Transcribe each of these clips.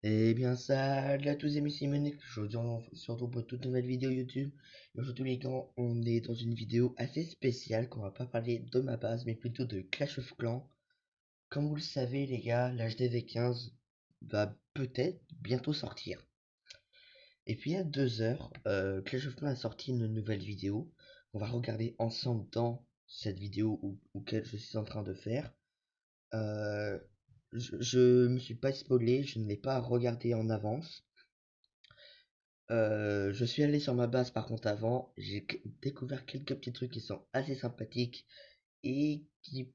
Eh bien, salut à tous les amis, c'est Monique. Aujourd'hui, on se retrouve pour une toute nouvelle vidéo YouTube. Et aujourd'hui, les gars, on est dans une vidéo assez spéciale qu'on va pas parler de ma base, mais plutôt de Clash of Clans. Comme vous le savez, les gars, l'HDV15 va peut-être bientôt sortir. Et puis, il y a 2 heures, Clash of Clans a sorti une nouvelle vidéo. On va regarder ensemble dans cette vidéo auquel je suis en train de faire. Euh, je me suis pas spoilé, je ne l'ai pas regardé en avance. Je suis allé sur ma base par contre avant, j'ai découvert quelques petits trucs qui sont assez sympathiques et qui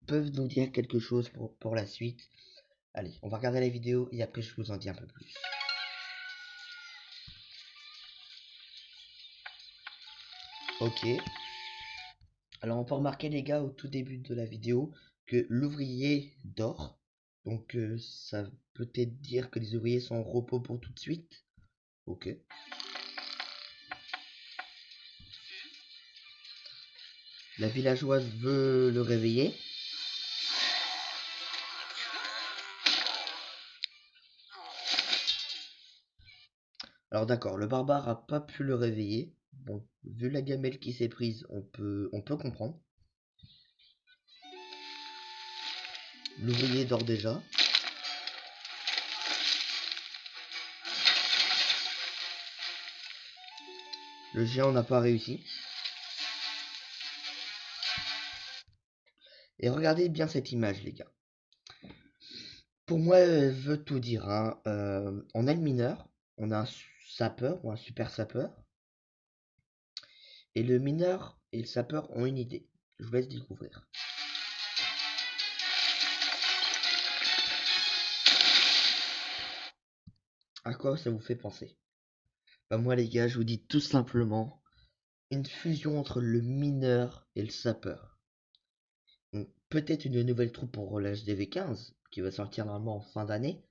peuvent nous dire quelque chose pour la suite. Allez, on va regarder la vidéo et après je vous en dis un peu plus. Ok, alors on peut remarquer les gars au tout début de la vidéo que l'ouvrier dort. Donc ça peut peut-être dire que les ouvriers sont en repos pour tout de suite. Ok. La villageoise veut le réveiller. Alors d'accord, le barbare a pas pu le réveiller. Bon, vu la gamelle qui s'est prise, on peut comprendre. L'ouvrier dort déjà. Le géant n'a pas réussi. Et regardez bien cette image, les gars. Pour moi, elle veut tout dire, hein. On a le mineur, on a un sapeur ou un super sapeur. Et le mineur et le sapeur ont une idée. Je vous laisse découvrir. À quoi ça vous fait penser? Bah moi les gars, je vous dis tout simplement une fusion entre le mineur et le sapeur. Peut-être une nouvelle troupe pour l'HDV15 qui va sortir normalement en fin d'année.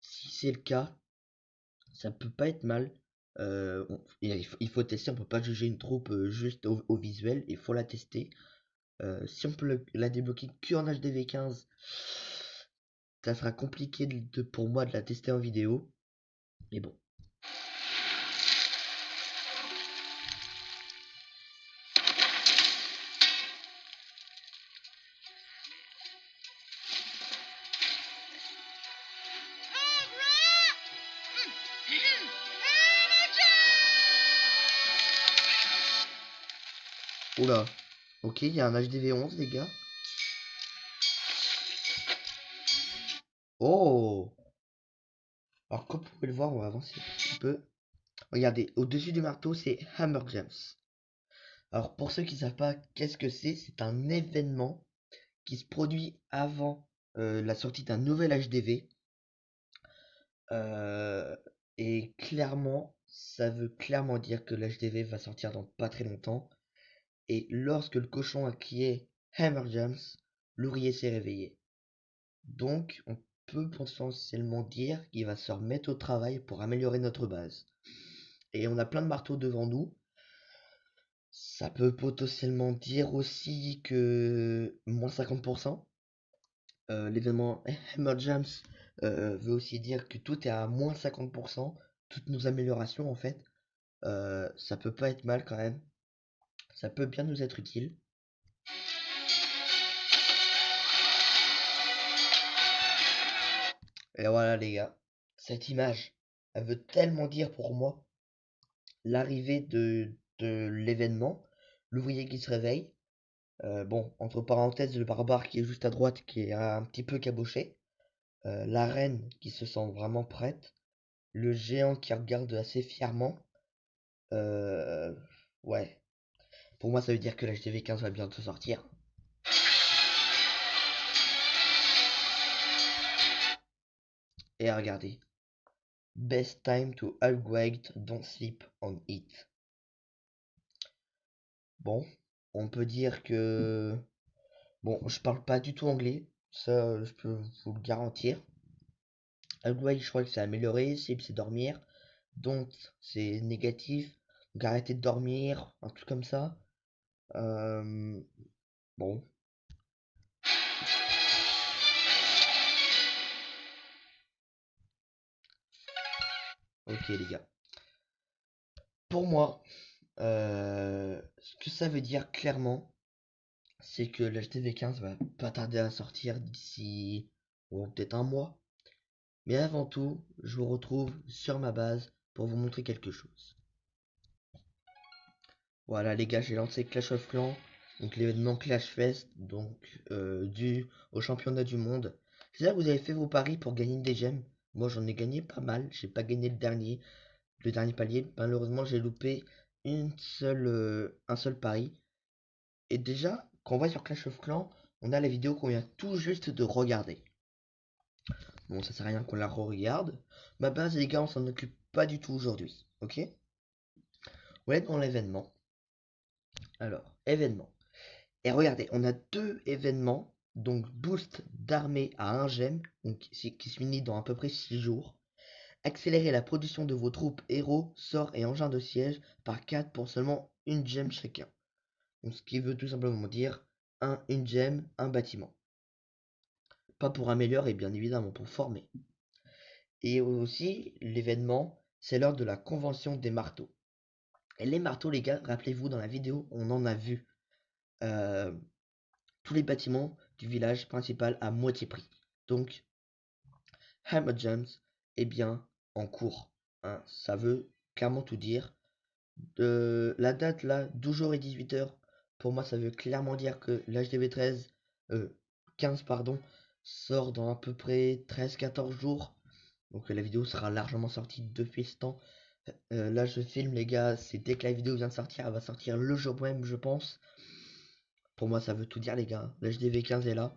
Si c'est le cas, ça peut pas être mal. Il faut tester, on peut pas juger une troupe juste au visuel, il faut la tester. Si on peut la débloquer que en HDV15, ça sera compliqué pour moi de la tester en vidéo. Mais bon. Oula. Ok, il y a un HDV11 les gars. Oh. Alors comme vous pouvez le voir, on va avancer un petit peu. Regardez, au-dessus du marteau, c'est Hammer Gems. Alors pour ceux qui ne savent pas qu'est-ce que c'est un événement qui se produit avant la sortie d'un nouvel HDV. Euh, et clairement, ça veut clairement dire que l'HDV va sortir dans pas très longtemps. Et lorsque le cochon a crié Hammer Jams, l'ouvrier s'est réveillé. Donc on peut potentiellement dire qu'il va se remettre au travail pour améliorer notre base. Et on a plein de marteaux devant nous. Ça peut potentiellement dire aussi que moins 50%. L'événement Hammer Jams veut aussi dire que tout est à moins 50%. Toutes nos améliorations en fait. Ça peut pas être mal quand même. Ça peut bien nous être utile. Et voilà les gars. Cette image, elle veut tellement dire pour moi l'arrivée de l'événement. L'ouvrier qui se réveille. Bon, entre parenthèses, le barbare qui est juste à droite qui est un petit peu caboché. La reine qui se sent vraiment prête. Le géant qui regarde assez fièrement. Euh, ouais. Pour moi, ça veut dire que l'HDV15 va bientôt sortir. Et regardez. Best time to upgrade, don't sleep on it. Bon, on peut dire que... Bon, je parle pas du tout anglais. Ça, je peux vous le garantir. Upgrade, je crois que c'est amélioré. Sleep, c'est dormir. Don't, c'est négatif. Donc arrêtez de dormir. Un truc comme ça. Euh, bon. Ok les gars. Pour moi, ce que ça veut dire clairement, c'est que l'HDV 15 va pas tarder à sortir d'ici peut-être un mois. Mais avant tout, je vous retrouve sur ma base pour vous montrer quelque chose. Voilà les gars, j'ai lancé Clash of Clans, donc l'événement Clash Fest, donc dû au championnat du monde. C'est-à-dire que vous avez fait vos paris pour gagner des gemmes. Moi j'en ai gagné pas mal, j'ai pas gagné le dernier palier. Malheureusement j'ai loupé un seul pari. Et déjà, quand on va sur Clash of Clans, on a la vidéo qu'on vient tout juste de regarder. Bon, ça sert à rien qu'on la re-regarde. Ma base, les gars, on s'en occupe pas du tout aujourd'hui. Ok? On va être dans l'événement. Alors, événement. Et regardez, on a deux événements. Donc, boost d'armée à 1 gemme, donc, qui se finit dans à peu près 6 jours. Accélérer la production de vos troupes, héros, sorts et engins de siège par 4 pour seulement une gemme chacun. Donc, ce qui veut tout simplement dire une gemme, un bâtiment. Pas pour améliorer, bien évidemment, pour former. Et aussi, l'événement, c'est lors de la convention des marteaux. Et les marteaux, les gars, rappelez-vous, dans la vidéo, on en a vu euh, tous les bâtiments du village principal à moitié prix. Donc, Hammer James est bien en cours. Hein, ça veut clairement tout dire. La date là, 12 jours et 18 heures, pour moi, ça veut clairement dire que l'HDV 13, 15 pardon, sort dans à peu près 13-14 jours. Donc la vidéo sera largement sortie depuis ce temps. Là je filme les gars, c'est dès que la vidéo vient de sortir, elle va sortir le jour même je pense. Pour moi ça veut tout dire les gars, l'HDV 15 est là,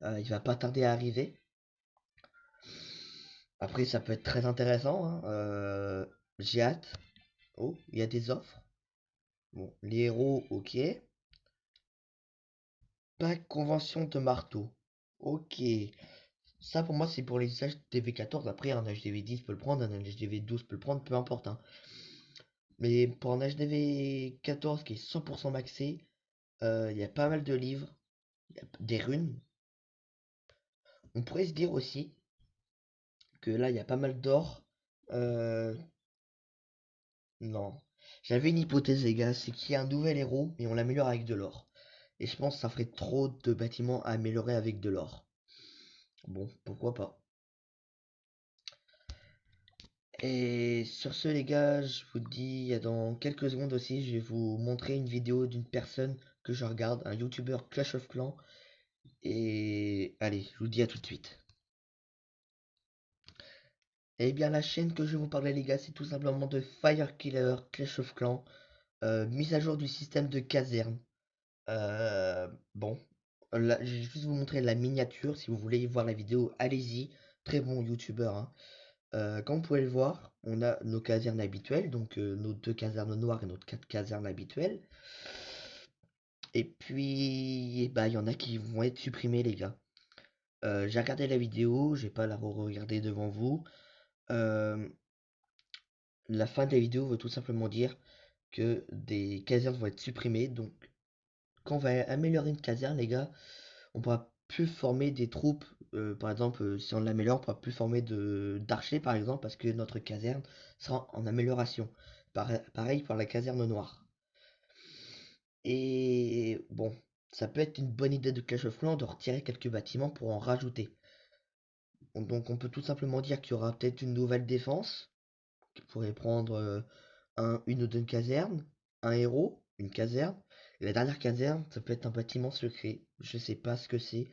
il va pas tarder à arriver. Après ça peut être très intéressant, hein. J'ai hâte. Oh, il y a des offres. Bon, les héros, ok. Pack convention de marteau. Ok. Ça pour moi c'est pour les HDV 14. Après un HDV 10 peut le prendre, un HDV 12 peut le prendre, peu importe. Hein. Mais pour un HDV 14 qui est 100% maxé, il y a pas mal de livres, y a des runes. On pourrait se dire aussi que là il y a pas mal d'or. Euh, non. J'avais une hypothèse les gars, c'est qu'il y a un nouvel héros mais on l'améliore avec de l'or. Et je pense que ça ferait trop de bâtiments à améliorer avec de l'or. Bon, pourquoi pas. Et sur ce les gars, je vous dis dans quelques secondes aussi, je vais vous montrer une vidéo d'une personne que je regarde, un YouTuber Clash of Clans. Et allez, je vous dis à tout de suite. Eh bien, la chaîne que je vais vous parler, les gars, c'est tout simplement de Firekiller Clash of Clans. Mise à jour du système de caserne. Bon, là, je vais juste vous montrer la miniature. Si vous voulez voir la vidéo, allez-y. Très bon youtubeur. Hein. Comme vous pouvez le voir, on a nos casernes habituelles. Donc, nos deux casernes noires et notre 4 casernes habituelles. Et puis, bah, il y en a qui vont être supprimés, les gars. J'ai regardé la vidéo, je vais pas la re-regarder devant vous. Euh, la fin de la vidéo veut tout simplement dire que des casernes vont être supprimées. Donc, quand on va améliorer une caserne, les gars, on pourra plus former des troupes. Par exemple, si on l'améliore, on pourra plus former d'archers, par exemple, parce que notre caserne sera en amélioration. Pareil pour la caserne noire. Et bon, ça peut être une bonne idée de Clash of Clans de retirer quelques bâtiments pour en rajouter. Donc on peut tout simplement dire qu'il y aura peut-être une nouvelle défense qui pourrait prendre une ou deux casernes, un héros, une caserne. Et la dernière caserne, ça peut être un bâtiment secret. Je sais pas ce que c'est.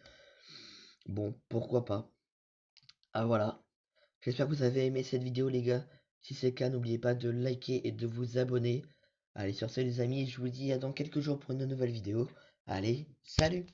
Bon, pourquoi pas. Ah voilà. J'espère que vous avez aimé cette vidéo les gars. Si c'est le cas, n'oubliez pas de liker et de vous abonner. Allez, sur ce les amis, je vous dis à dans quelques jours pour une nouvelle vidéo. Allez, salut!